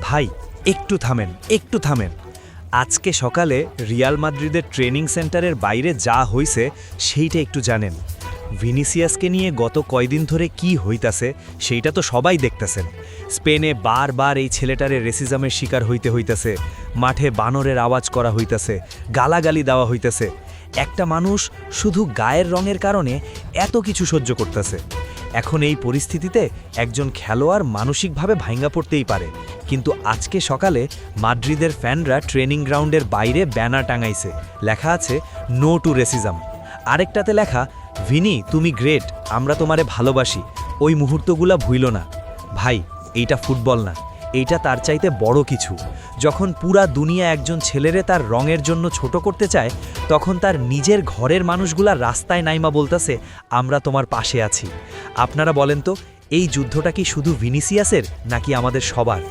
ভাই একটু থামেন, একটু থামেন। আজকে সকালে রিয়াল মাদ্রিদের ট্রেনিং সেন্টারের বাইরে যা হইছে সেইটা একটু জানেন। ভিনিসিয়াসকে নিয়ে গত কয়দিন ধরে কি হইতাছে সেইটা তো সবাই দেখতেছেন। স্পেনে বারবার এই ছেলেটারে রেসিজমের শিকার হইতেছে, মাঠে বানরের আওয়াজ করা হইতাছে, গালাগালি দেওয়া হইতাছে। একটা মানুষ শুধু গায়ের রঙের কারণে এত কিছু সহ্য করতেছে। এখন এই পরিস্থিতিতে একজন খেলোয়াড় মানসিকভাবে ভাঙ্গা পড়তেই পারে, কিন্তু আজকে সকালে মাদ্রিদের ফ্যানরা ট্রেনিং গ্রাউন্ডের বাইরে ব্যানার টাঙাইছে, লেখা আছে নো টু রেসিজম। আরেকটাতে লেখা, ভিনি তুমি গ্রেট, আমরা তোমারে ভালোবাসি, ওই মুহূর্তগুলা ভুইল না। ভাই এইটা ফুটবল না, এইটা তার চাইতে বড় কিছু। যখন পুরা দুনিয়া একজন ছেলেরে তার রঙের জন্য ছোট করতে চায়, তখন তার নিজের ঘরের মানুষগুলা রাস্তায় নাইমা বলতাছে আমরা তোমার পাশে আছি। আপনারা বলেন তো, এই যুদ্ধটা কি শুধু ভিনিসিয়াসের নাকি আমাদের সবার?